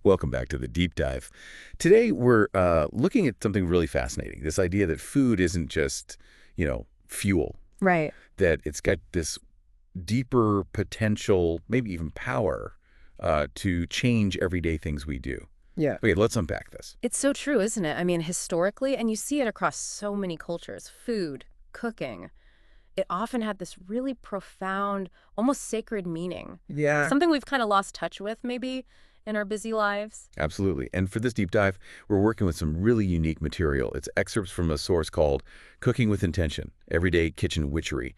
Welcome back to the deep dive. Today we're looking at something really fascinating. This idea that food isn't just, fuel, Right. that it's got this deeper potential, maybe even power, to change everyday things we do. Yeah. Okay, let's unpack this. It's so true, isn't it? I mean, historically, and you see it across so many cultures, food, cooking, it often had this really profound, almost sacred meaning. Yeah. Something we've kind of lost touch with, maybe, in our busy lives. Absolutely. And for this deep dive, we're working with some really unique material. It's excerpts from a source called Cooking with Intention, Everyday Kitchen Witchery.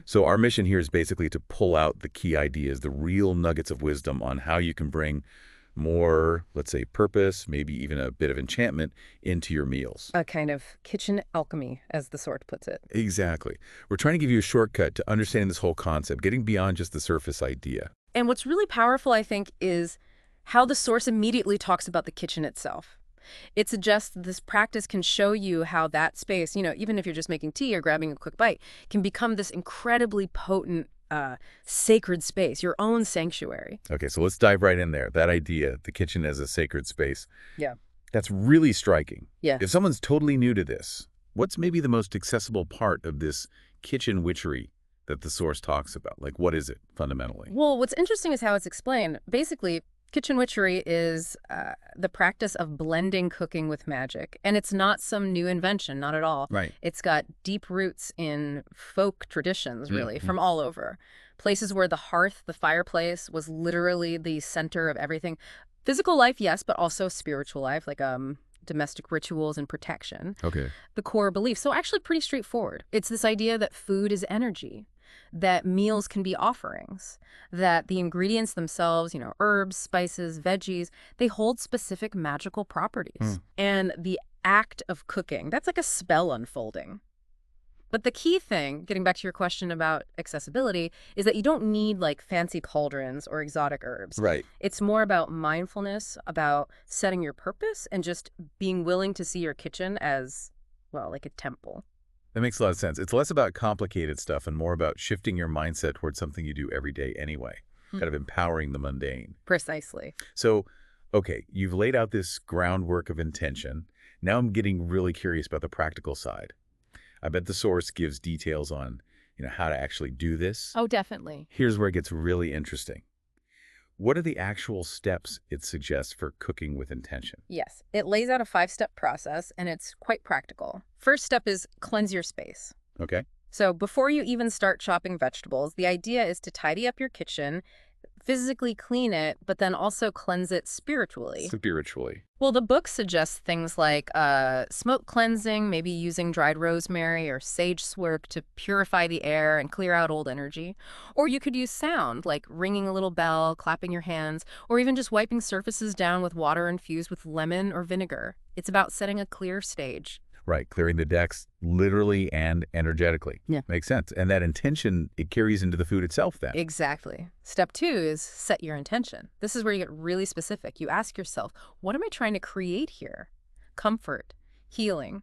So our mission here is basically to pull out the key ideas, the real nuggets of wisdom on how you can bring more, let's say, purpose, maybe even a bit of enchantment into your meals. A kind of kitchen alchemy, as the sword puts it. Exactly. We're trying to give you a shortcut to understanding this whole concept, getting beyond just the surface idea. And what's really powerful, I think, is how the source immediately talks about the kitchen itself. It suggests that this practice can show you how that space, even if you're just making tea or grabbing a quick bite, can become this incredibly potent, sacred space, your own sanctuary. Okay, so let's dive right in there. That idea, the kitchen as a sacred space. Yeah. That's really striking. Yeah. If someone's totally new to this, what's maybe the most accessible part of this kitchen witchery that the source talks about? Like, what is it fundamentally? Well, what's interesting is how it's explained. Basically, kitchen witchery is the practice of blending cooking with magic. And it's not some new invention, not at all. Right. It's got deep roots in folk traditions, really, from all over. Places where the hearth, the fireplace, was literally the center of everything. Physical life, yes, but also spiritual life, like domestic rituals and protection. Okay. The core belief. So actually pretty straightforward. It's this idea that food is energy, that meals can be offerings, that the ingredients themselves, herbs, spices, veggies, they hold specific magical properties. And the act of cooking, that's like a spell unfolding. But the key thing, getting back to your question about accessibility, is that you don't need like fancy cauldrons or exotic herbs. Right. It's more about mindfulness, about setting your purpose, and just being willing to see your kitchen as, well, like a temple. That makes a lot of sense. It's less about complicated stuff and more about shifting your mindset towards something you do every day anyway, kind of empowering the mundane. Precisely. So, okay, you've laid out this groundwork of intention. Now I'm getting really curious about the practical side. I bet the source gives details on, how to actually do this. Oh, definitely. Here's where it gets really interesting. What are the actual steps it suggests for cooking with intention? Yes, it lays out a 5-step process, and it's quite practical. First step is cleanse your space. Okay. So before you even start chopping vegetables, the idea is to tidy up your kitchen, physically clean it, but then also cleanse it spiritually. Spiritually. Well, the book suggests things like smoke cleansing, maybe using dried rosemary or sage swerk to purify the air and clear out old energy. Or you could use sound, like ringing a little bell, clapping your hands, or even just wiping surfaces down with water infused with lemon or vinegar. It's about setting a clear stage. Right, clearing the decks literally and energetically. Yeah. Makes sense. And that intention, it carries into the food itself then. Exactly. Step 2 is set your intention. This is where you get really specific. You ask yourself, what am I trying to create here? Comfort, healing,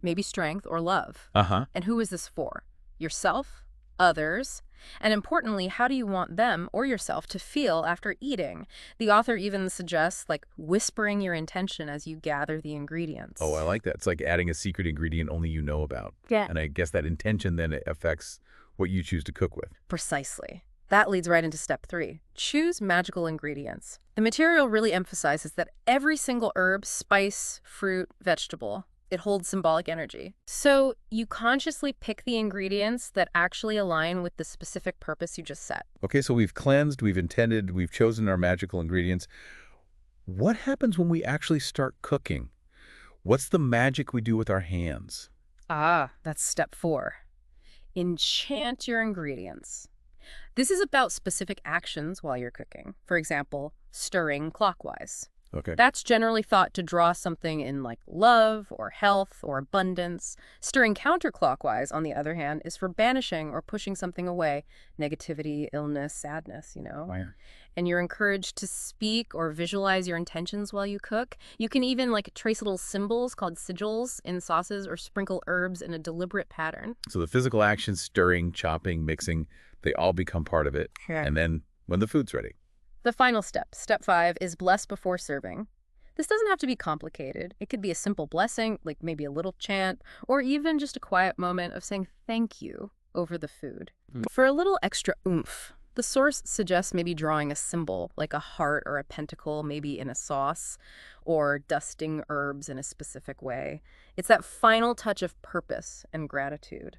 maybe strength or love. Uh-huh. And who is this for? Yourself? Others? And importantly, how do you want them or yourself to feel after eating? The author even suggests whispering your intention as you gather the ingredients. Oh, I like that. It's like adding a secret ingredient only you know about. Yeah. And I guess that intention then affects what you choose to cook with. Precisely. That leads right into step 3. Choose magical ingredients. The material really emphasizes that every single herb, spice, fruit, vegetable, it holds symbolic energy. So you consciously pick the ingredients that actually align with the specific purpose you just set. Okay, so we've cleansed, we've intended, we've chosen our magical ingredients. What happens when we actually start cooking? What's the magic we do with our hands? Ah, that's step 4. Enchant your ingredients. This is about specific actions while you're cooking. For example, stirring clockwise. Okay. That's generally thought to draw something in like love or health or abundance. Stirring counterclockwise, on the other hand, is for banishing or pushing something away. Negativity, illness, sadness, Fire. And you're encouraged to speak or visualize your intentions while you cook. You can even trace little symbols called sigils in sauces or sprinkle herbs in a deliberate pattern. So the physical actions, stirring, chopping, mixing, they all become part of it. Yeah. And then when the food's ready. The final step, step 5, is bless before serving. This doesn't have to be complicated. It could be a simple blessing, like maybe a little chant, or even just a quiet moment of saying thank you over the food. For a little extra oomph, the source suggests maybe drawing a symbol, like a heart or a pentacle, maybe in a sauce, or dusting herbs in a specific way. It's that final touch of purpose and gratitude.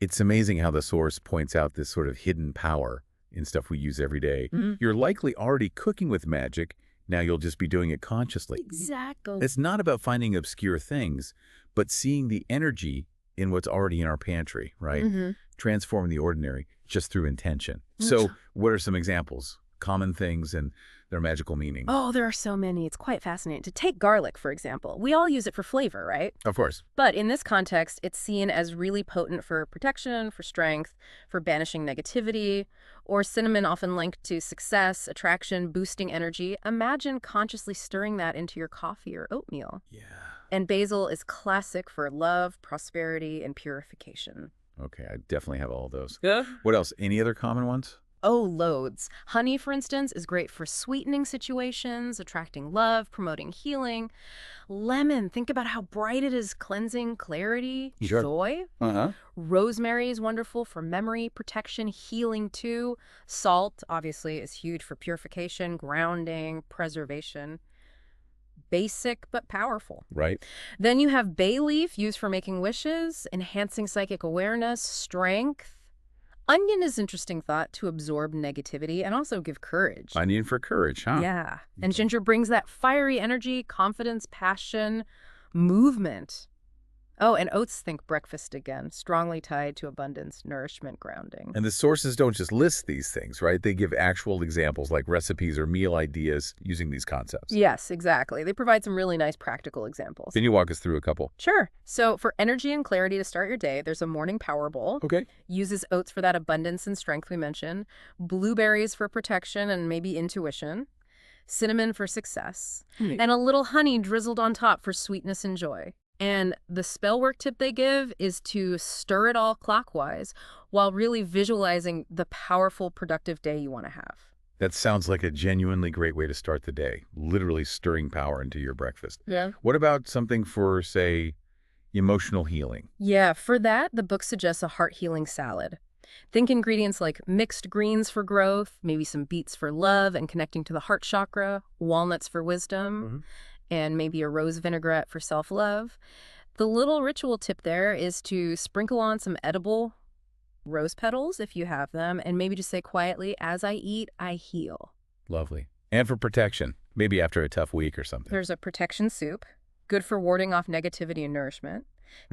It's amazing how the source points out this sort of hidden power in stuff we use every day. You're likely already cooking with magic. Now you'll just be doing it consciously. Exactly. It's not about finding obscure things, but seeing the energy in what's already in our pantry, right? Transforming the ordinary just through intention. So what are some examples? Common things and their magical meaning. Oh, there are so many. It's quite fascinating. To take garlic, for example. We all use it for flavor, right? Of course. But in this context, it's seen as really potent for protection, for strength, for banishing negativity, or cinnamon often linked to success, attraction, boosting energy. Imagine consciously stirring that into your coffee or oatmeal. Yeah. And basil is classic for love, prosperity, and purification. Okay, I definitely have all those. Yeah. What else? Any other common ones? Oh, loads. Honey, for instance, is great for sweetening situations, attracting love, promoting healing. Lemon, think about how bright it is, cleansing, clarity, Sure. joy. Rosemary is wonderful for memory, protection, healing too. Salt, obviously, is huge for purification, grounding, preservation. Basic but powerful. Right. Then you have bay leaf, used for making wishes, enhancing psychic awareness, strength. Onion is interesting thought to absorb negativity and also give courage. Onion for courage, huh? Yeah. And ginger brings that fiery energy, confidence, passion, movement. Oh, and oats, think breakfast again, strongly tied to abundance, nourishment, grounding. And the sources don't just list these things, right? They give actual examples like recipes or meal ideas using these concepts. Yes, exactly. They provide some really nice practical examples. Can you walk us through a couple? Sure. So for energy and clarity to start your day, there's a morning power bowl. Okay. Uses oats for that abundance and strength we mentioned. Blueberries for protection and maybe intuition. Cinnamon for success. And a little honey drizzled on top for sweetness and joy. And the spellwork tip they give is to stir it all clockwise while really visualizing the powerful, productive day you want to have. That sounds like a genuinely great way to start the day, literally stirring power into your breakfast. Yeah. What about something for, say, emotional healing? Yeah, for that, the book suggests a heart-healing salad. Think ingredients like mixed greens for growth, maybe some beets for love and connecting to the heart chakra, walnuts for wisdom, and maybe a rose vinaigrette for self-love. The little ritual tip there is to sprinkle on some edible rose petals if you have them, and maybe just say quietly, as I eat, I heal. Lovely. And for protection, maybe after a tough week or something. There's a protection soup, good for warding off negativity and nourishment.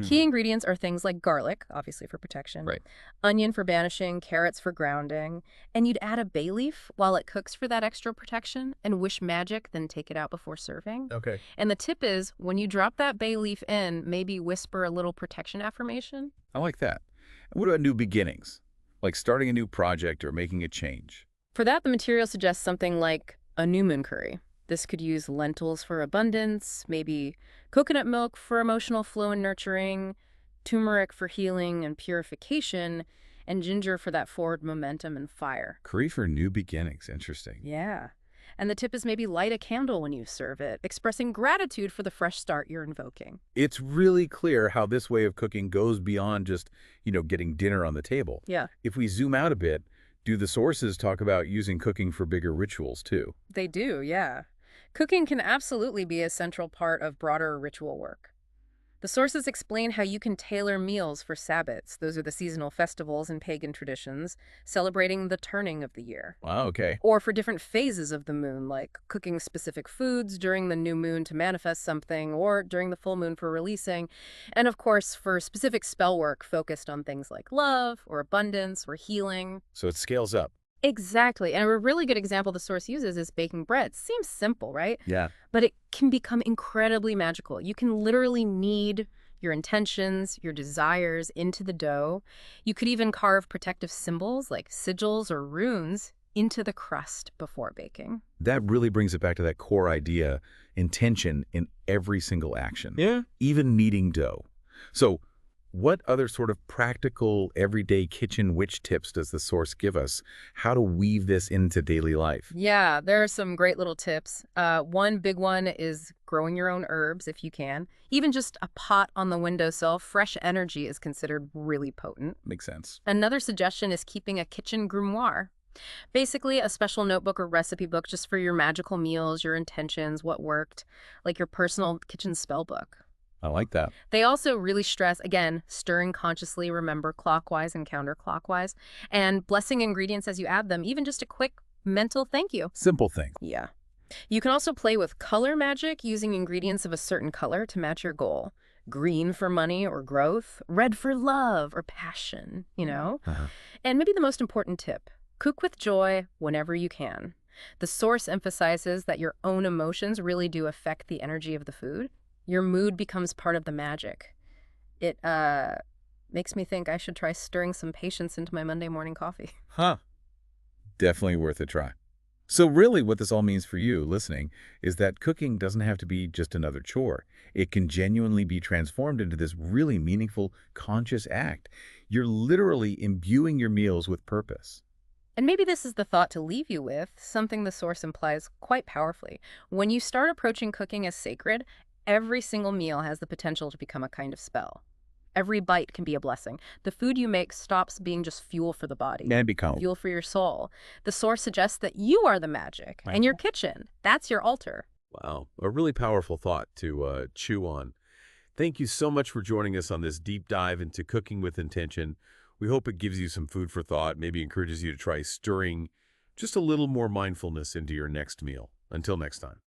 Key ingredients are things like garlic, obviously for protection, Right. onion for banishing, carrots for grounding, and you'd add a bay leaf while it cooks for that extra protection and wish magic, then take it out before serving. Okay. And the tip is, when you drop that bay leaf in, maybe whisper a little protection affirmation. I like that. And what about new beginnings? Like starting a new project or making a change? For that, the material suggests something like a new moon curry. This could use lentils for abundance, maybe coconut milk for emotional flow and nurturing, turmeric for healing and purification, and ginger for that forward momentum and fire. Curry for new beginnings. Interesting. Yeah. And the tip is maybe light a candle when you serve it, expressing gratitude for the fresh start you're invoking. It's really clear how this way of cooking goes beyond just, getting dinner on the table. Yeah. If we zoom out a bit, do the sources talk about using cooking for bigger rituals too? They do, yeah. Cooking can absolutely be a central part of broader ritual work. The sources explain how you can tailor meals for Sabbats. Those are the seasonal festivals and pagan traditions, celebrating the turning of the year. Wow, okay. Or for different phases of the moon, like cooking specific foods during the new moon to manifest something, or during the full moon for releasing. And of course, for specific spell work focused on things like love, or abundance, or healing. So it scales up. Exactly. And a really good example the source uses is baking bread. Seems simple, right? Yeah. But it can become incredibly magical. You can literally knead your intentions, your desires into the dough. You could even carve protective symbols like sigils or runes into the crust before baking. That really brings it back to that core idea, intention in every single action. Yeah. Even kneading dough. So What other sort of practical, everyday kitchen witch tips does the source give us? How to weave this into daily life? Yeah, there are some great little tips. One big one is growing your own herbs if you can. Even just a pot on the windowsill, fresh energy is considered really potent. Makes sense. Another suggestion is keeping a kitchen grimoire. Basically, a special notebook or recipe book just for your magical meals, your intentions, what worked, like your personal kitchen spell book. I like that. They also really stress, again, stirring consciously, remember clockwise and counterclockwise, and blessing ingredients as you add them, even just a quick mental thank you. Simple thing. Yeah. You can also play with color magic using ingredients of a certain color to match your goal. Green for money or growth, red for love or passion, you know? Uh-huh. And maybe the most important tip, cook with joy whenever you can. The source emphasizes that your own emotions really do affect the energy of the food. Your mood becomes part of the magic. It makes me think I should try stirring some patience into my Monday morning coffee. Huh. Definitely worth a try. So really what this all means for you listening is that cooking doesn't have to be just another chore. It can genuinely be transformed into this really meaningful, conscious act. You're literally imbuing your meals with purpose. And maybe this is the thought to leave you with, something the source implies quite powerfully. When you start approaching cooking as sacred, every single meal has the potential to become a kind of spell. Every bite can be a blessing. The food you make stops being just fuel for the body, And become. fuel for your soul. The source suggests that you are the magic, Right. and your kitchen, that's your altar. Wow, a really powerful thought to chew on. Thank you so much for joining us on this deep dive into cooking with intention. We hope it gives you some food for thought, maybe encourages you to try stirring just a little more mindfulness into your next meal. Until next time.